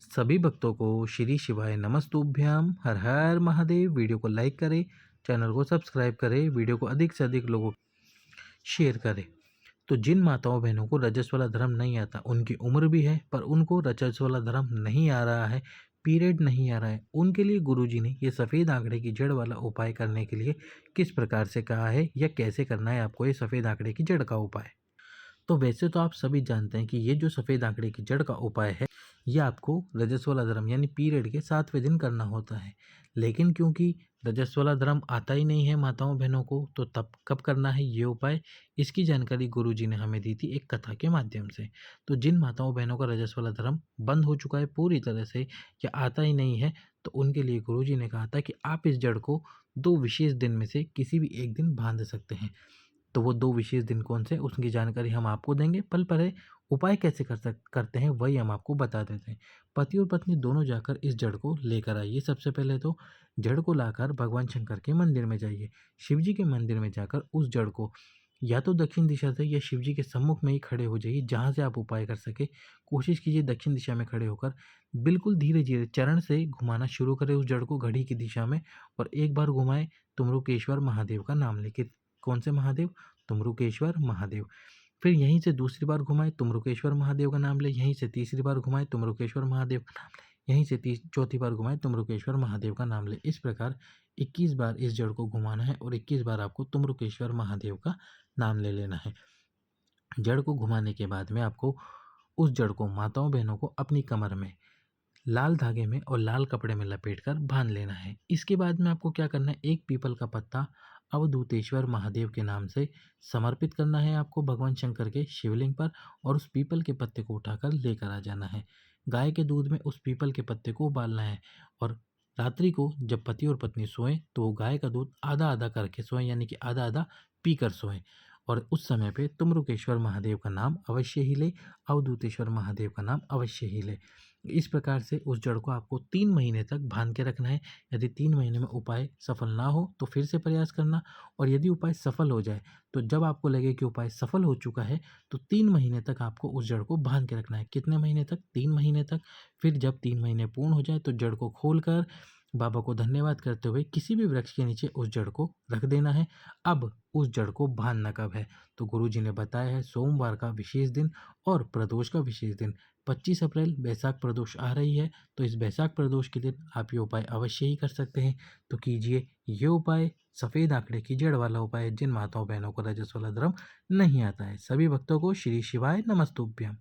सभी भक्तों को श्री शिवाय नमस्तुभ्याम। हर हर महादेव। वीडियो को लाइक करें, चैनल को सब्सक्राइब करें, वीडियो को अधिक से अधिक लोगों शेयर करें। तो जिन माताओं बहनों को रजस वाला धर्म नहीं आता, उनकी उम्र भी है पर उनको रजस वाला धर्म नहीं आ रहा है, पीरियड नहीं आ रहा है, उनके लिए गुरुजी ने ये सफ़ेद आंकड़े की जड़ वाला उपाय करने के लिए किस प्रकार से कहा है या कैसे करना है आपको ये सफ़ेद आंकड़े की जड़ का उपाय। तो वैसे तो आप सभी जानते हैं कि ये जो सफ़ेद आंकड़े की जड़ का उपाय है, ये आपको रजस वाला धर्म यानी पीरियड के 7वें दिन करना होता है। लेकिन क्योंकि रजस वाला धर्म आता ही नहीं है माताओं बहनों को, तो तब कब करना है ये उपाय, इसकी जानकारी गुरुजी ने हमें दी थी एक कथा के माध्यम से। तो जिन माताओं बहनों का रजस वाला धर्म बंद हो चुका है पूरी तरह से या आता ही नहीं है, तो उनके लिए गुरुजी ने कहा था कि आप इस जड़ को 2 विशेष दिन में से किसी भी एक दिन बांध सकते हैं। तो वो 2 विशेष दिन कौन से, उसकी जानकारी हम आपको देंगे। पर है उपाय कैसे करते हैं वही हम आपको बता देते हैं। पति और पत्नी दोनों जाकर इस जड़ को लेकर आइए। सबसे पहले तो जड़ को लाकर भगवान शंकर के मंदिर में जाइए। शिव जी के मंदिर में जाकर उस जड़ को या तो दक्षिण दिशा से या शिव जी के सम्मुख में ही खड़े हो जाइए, जहाँ से आप उपाय कर सके। कोशिश कीजिए दक्षिण दिशा में खड़े होकर बिल्कुल धीरे धीरे चरण से घुमाना शुरू करें उस जड़ को घड़ी की दिशा में, और एक बार घुमाएं तुमरुकेश्वर महादेव का नाम लेके। कौन से महादेव? तुमरुकेश्वर महादेव। फिर यहीं से दूसरी बार घुमाएं, तुमरुकेश्वर महादेव का नाम ले। यहीं से तीसरी बार घुमाएं, तुमरुकेश्वर महादेव का नाम ले। यहीं से चौथी बार घुमाएं, तुमरुकेश्वर महादेव का नाम ले। इस प्रकार 21 बार इस जड़ को घुमाना है और 21 बार आपको तुमरुकेश्वर महादेव का नाम ले लेना है। जड़ को घुमाने के बाद में आपको उस जड़ को माताओं बहनों को अपनी कमर में लाल धागे में और लाल कपड़े में लपेटकर बांध लेना है। इसके बाद में आपको क्या करना है, एक पीपल का पत्ता अवधूतेश्वर महादेव के नाम से समर्पित करना है आपको भगवान शंकर के शिवलिंग पर, और उस पीपल के पत्ते को उठाकर लेकर आ जाना है। गाय के दूध में उस पीपल के पत्ते को उबालना है, और रात्रि को जब पति और पत्नी सोएं तो वो गाय का दूध आधा आधा करके सोएं, यानी कि आधा आधा पीकर सोएं। और उस समय पे तुमरुकेश्वर महादेव का नाम अवश्य ही ले, अवधूतेश्वर महादेव का नाम अवश्य ही ले। इस प्रकार से उस जड़ को आपको 3 महीने तक बांध के रखना है। यदि 3 महीने में उपाय सफल ना हो तो फिर से प्रयास करना, और यदि उपाय सफल हो जाए तो जब आपको लगे कि उपाय सफल हो चुका है तो 3 महीने तक आपको उस जड़ को बांध के रखना है। कितने महीने तक? 3 महीने तक। फिर जब 3 महीने पूर्ण हो जाए तो जड़ को खोलकर बाबा को धन्यवाद करते हुए किसी भी वृक्ष के नीचे उस जड़ को रख देना है। अब उस जड़ को बांधना कब है, तो गुरुजी ने बताया है सोमवार का विशेष दिन और प्रदोष का विशेष दिन। 25 अप्रैल बैसाख प्रदोष आ रही है, तो इस बैसाख प्रदोष के दिन आप ये उपाय अवश्य ही कर सकते हैं। तो कीजिए ये उपाय, सफ़ेद आंकड़े की जड़ वाला उपाय, जिन माताओं बहनों को रजस वाला धर्म नहीं आता है। सभी भक्तों को श्री शिवाय नमस्तुभ्यम।